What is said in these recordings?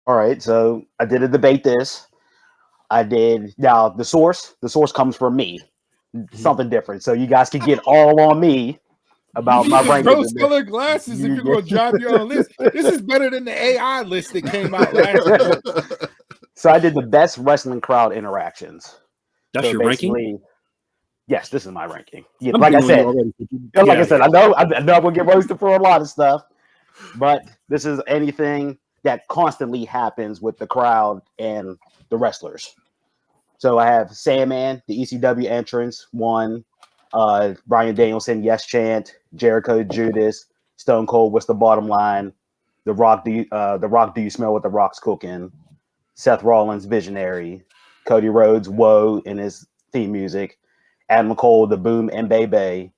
All right, so I did a debate this. I did now the source. The source comes from me. Something different. So you guys can get all on me You about need my the ranking. rose-colored glasses if you're going to drive your own list. This is better than the AI list that came out last year. So I did the best wrestling crowd interactions. That's so your ranking? Yes, this is my ranking. Yeah, I'm like I getting on said, you already. like I said, I know I'm gonna get roasted for a lot of stuff, but this is anything that constantly happens with the crowd and the wrestlers. So I have Sandman, the ECW entrance, one. Bryan Danielson, yes chant. Jericho, Judas, Stone Cold. What's the bottom line? The Rock. The Rock? Do you smell what the Rock's cooking? Seth Rollins, visionary. Cody Rhodes, whoa, in his theme music. Adam Cole, the boom and bay.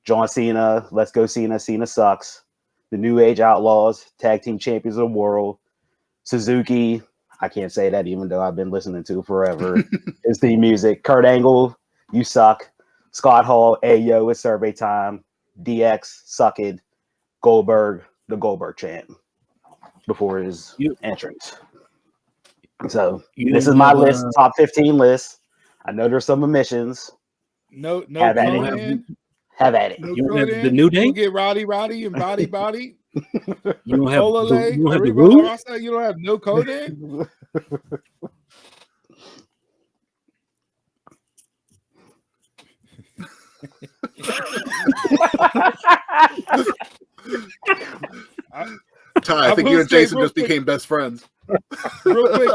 John Cena, let's go Cena. Cena sucks. The New Age Outlaws, tag team champions of the world. Suzuki, I can't say that even though I've been listening to forever. His theme music. Kurt Angle, you suck. Scott Hall, Ayo, it's survey time. DX, suck it. Goldberg, the Goldberg chant before his entrance. So this is my list, top 15 list. I know there's some omissions. No, have at it. Have at it. No, you don't have the New Day? We'll get Rowdy and Body. You don't have Olale, you don't have the Root? You don't have no Conan? I think you and Jason just became best friends. Real quick,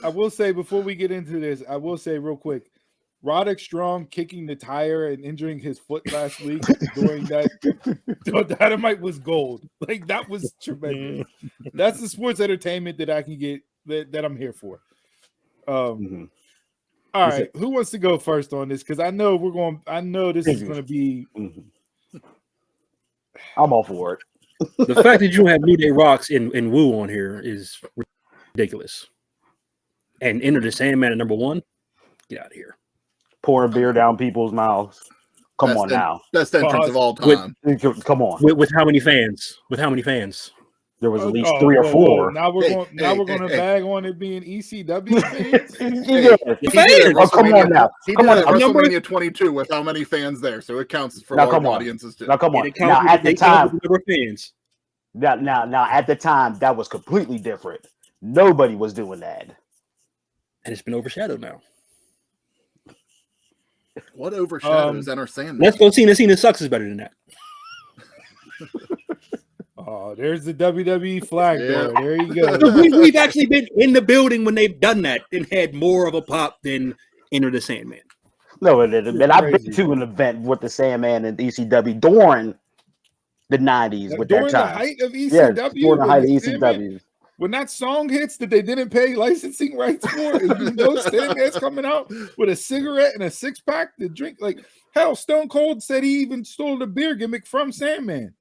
I will say before we get into this, I will say real quick, Roderick Strong kicking the tire and injuring his foot last week during that Dynamite was gold. Like that was tremendous. That's the sports entertainment that I can get that I'm here for. All right, who wants to go first on this? Because I know this is going to be. I'm all for it. The fact that you don't have New Day Rocks and Woo on here is ridiculous. And Enter the Sandman at number 1. Get out of here. Pouring beer down people's mouths. Come on now. Best entrance of all time. Come on. With how many fans? There was at least 3 or 4. Now we're going to bag on it being ECW fans. Come on now. Come on. WrestleMania 22 with how many fans there, so it counts for large audiences too. Now come on. Now at the time, fans. Now at the time, that was completely different. Nobody was doing that, and it's been overshadowed now. What overshadows Enter Sandman? Let's go. Cena sucks is better than that. Oh, there's the WWE flag there. There you go. We've actually been in the building when they've done that and had more of a pop than Enter the Sandman. No, it didn't. And I've been to an event with the Sandman and ECW during the 90s with during that time. The height of ECW? Yeah, during the height of ECW. When that song hits that they didn't pay licensing rights for, and you know Sandman's coming out with a cigarette and a 6-pack to drink. Like, hell, Stone Cold said he even stole the beer gimmick from Sandman.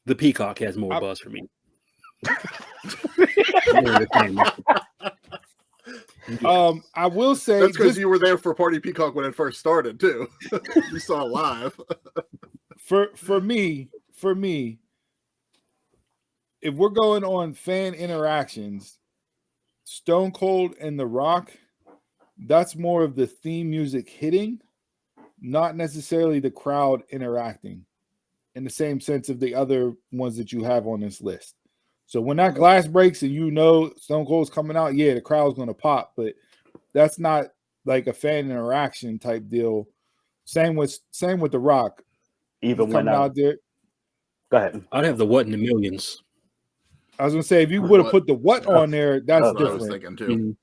The Peacock has more buzz for me. I will say that's because you were there for Party Peacock when it first started too. You saw it live. For me, if we're going on fan interactions, Stone Cold and The Rock, that's more of the theme music hitting, not necessarily the crowd interacting in the same sense of the other ones that you have on this list. So when that glass breaks and you know Stone Cold's coming out, yeah, the crowd's going to pop, but that's not like a fan interaction type deal. Same with The Rock. Even when out there. Go ahead. I'd have the what in the millions. I was gonna say if you would have put the what on there, that's different. I was thinking too.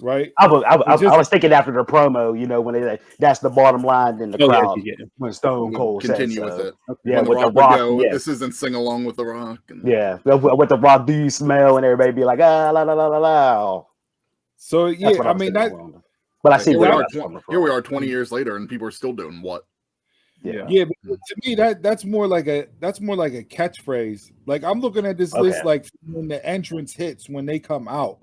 Right? I was thinking after the promo, you know, when they that's the bottom line in the crowd. When Stone Cold continue with it. Yeah, when with the The Rock. Go, Yeah. This isn't sing along with The Rock. Yeah, with The Rock, do you smell? And everybody be like, la la la la la. So yeah, I mean that. But I see here we are 20 years later, and people are still doing what? Yeah, but to me that's more like a catchphrase. Like I'm looking at this list like when the entrance hits when they come out.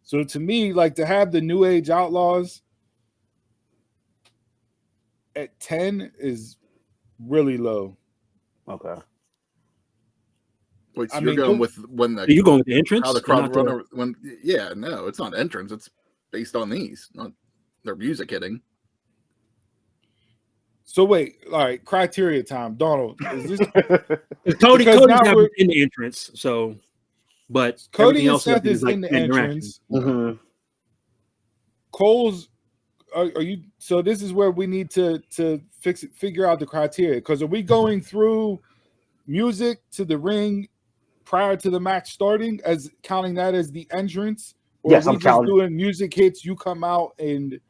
So to me, like to have the New Age Outlaws at 10 is really low. Okay. Wait, so you're going with when the you're going with the entrance? How the crowd run over, when? Yeah, no, it's not entrance. It's based on these, not their music hitting. So wait, all right, criteria time. Donald, is this Cody's in the entrance, so but Cody and Seth is in the entrance. Mm-hmm. Cole's are you so this is where we need to figure out the criteria, because are we going through music to the ring prior to the match starting as counting that as the entrance? Or yes, are we I'm counting. doing music hits, you come out and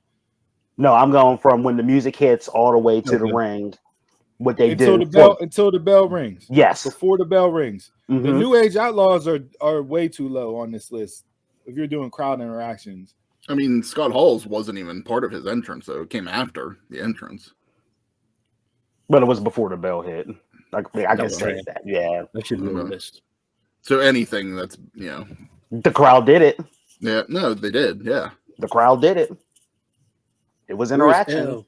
no, I'm going from when the music hits all the way to the ring. What they until do until the bell rings. Yes, before the bell rings. Mm-hmm. The New Age Outlaws are way too low on this list if you're doing crowd interactions. I mean, Scott Hall's wasn't even part of his entrance, so it came after the entrance. But it was before the bell hit. I can say that. Yeah, that should be on the list. So anything that's the crowd did it. Yeah, no, they did. Yeah, the crowd did it. It was interaction.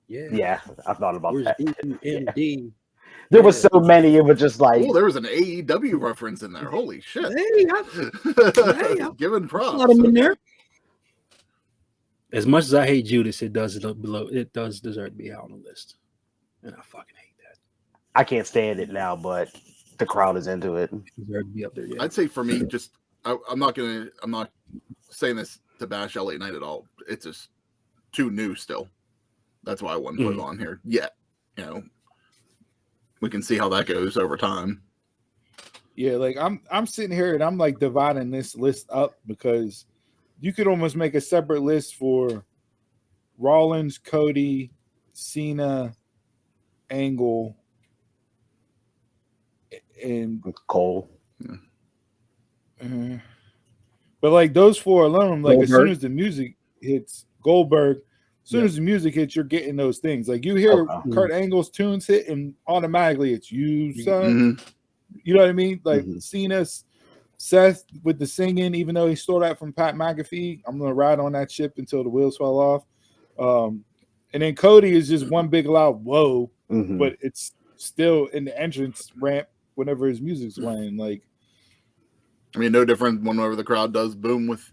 Yeah, I thought about that. Yeah. There was so many. It was just like, oh, there was an AEW reference in there. Holy shit! I'm giving props. Let him in there. As much as I hate Judas, it does deserve to be out on the list, and I fucking hate that. I can't stand it now, but the crowd is into it. It deserves to be up there. Yeah. I'd say for me, just I'm not saying this to bash LA Knight at all. It's just too new still. That's why I wouldn't put it on here yet. We can see how that goes over time. Yeah, like I'm sitting here and I'm like dividing this list up, because you could almost make a separate list for Rollins, Cody, Cena, Angle, and Cole. Yeah. But like those four alone, like Goldberg. As soon as the music hits, Goldberg. As soon as the music hits, you're getting those things. Like you hear Kurt Angle's tunes hit, and automatically it's you, son. Mm-hmm. You know what I mean? Like Cena, Seth with the singing, even though he stole that from Pat McAfee, I'm gonna ride on that ship until the wheels fall off. And then Cody is just one big loud whoa, but it's still in the entrance ramp whenever his music's playing. Like, I mean, no different whenever the crowd does boom with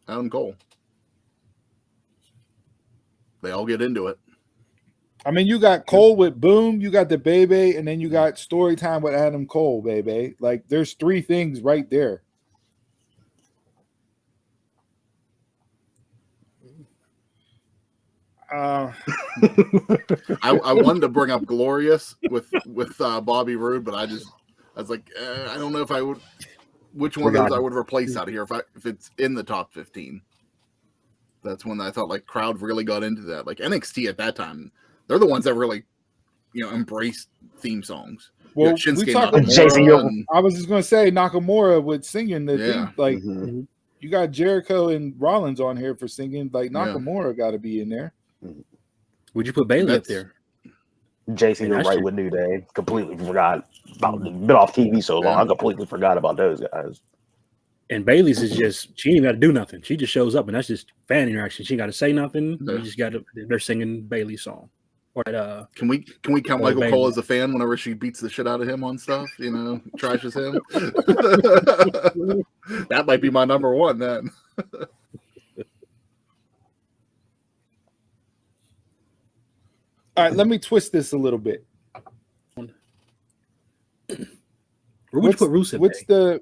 Adam Cole. They all get into it. I mean, you got Cole with Boom, you got the Baby, and then you got Story Time with Adam Cole, baby. Like, there's three things right there. I wanted to bring up Glorious with Bobby Roode, but I was like, I don't know if I would. Which one of those I would replace out of here if it's in the top 15. That's when I thought like crowd really got into that. Like NXT at that time, they're the ones that really, embraced theme songs. Well, Shinsuke Nakamura, I was just gonna say Nakamura with singing the theme. Like you got Jericho and Rollins on here for singing. Like Nakamura got to be in there. Would you put Bayley up there? Jason, you're right with New Day. Completely forgot about. Been off TV so long, I completely forgot about those guys. And Bailey's is just, she ain't got to do nothing. She just shows up, and that's just fan interaction. She got to say nothing. You just got to, they're singing Bailey's song. Or can we count Michael Cole as a fan whenever she beats the shit out of him on stuff, trashes him? That might be my number one then. All right, let me twist this a little bit. Where would you put Rusev? What's the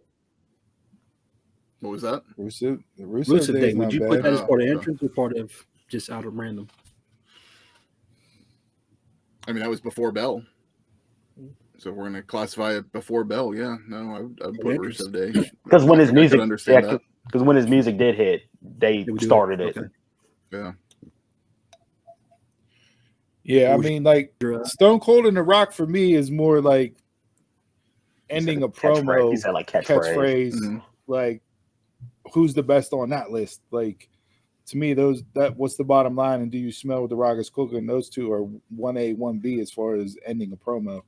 What was that? Rusev Day. Would you put that as part of entrance or part of just out of random? I mean, that was before Bell. So if we're going to classify it before Bell, yeah. No, I would put Rusev Day. Because when his music, because when his music did hit, they started it. Okay. Yeah. Yeah, I mean, like Stone Cold and The Rock for me is more like ending a promo. He said like catchphrase. Like, who's the best on that list? Like, to me, what's the bottom line? And do you smell what The Rock is cooking? Those two are 1A, 1B as far as ending a promo.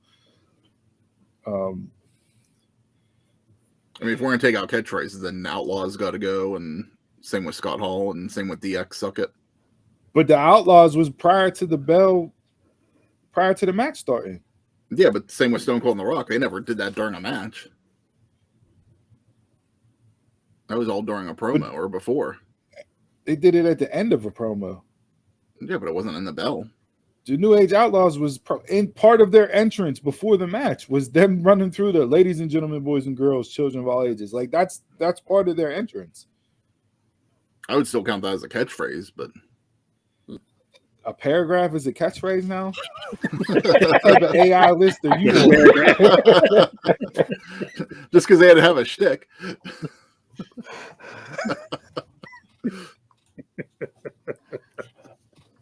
I mean, if we're gonna take out catchphrases, then Outlaws got to go, and same with Scott Hall, and same with DX Suck It. But the Outlaws was prior to the match starting. Yeah, but same with Stone Cold and The Rock. They never did that during a match. That was all during a promo or before. They did it at the end of a promo. Yeah, but it wasn't in the bell. The New Age Outlaws was in part of their entrance before the match was them running through the ladies and gentlemen, boys and girls, children of all ages. Like that's part of their entrance. I would still count that as a catchphrase, but a paragraph is a catchphrase now. What type of AI list are you on? Just because they had to have a shtick.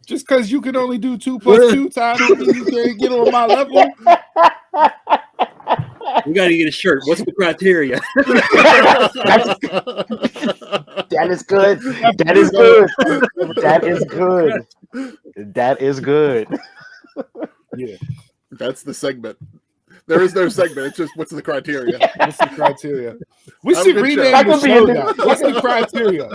Just because you can only do 2 + 2 times, you can't get on my level. We got to get a shirt. What's the criteria? That is good. That is good. That is good. That is good. Yeah, that's the segment. There is no segment. It's just what's the criteria. What's the criteria? We should rename the show that. What's the criteria?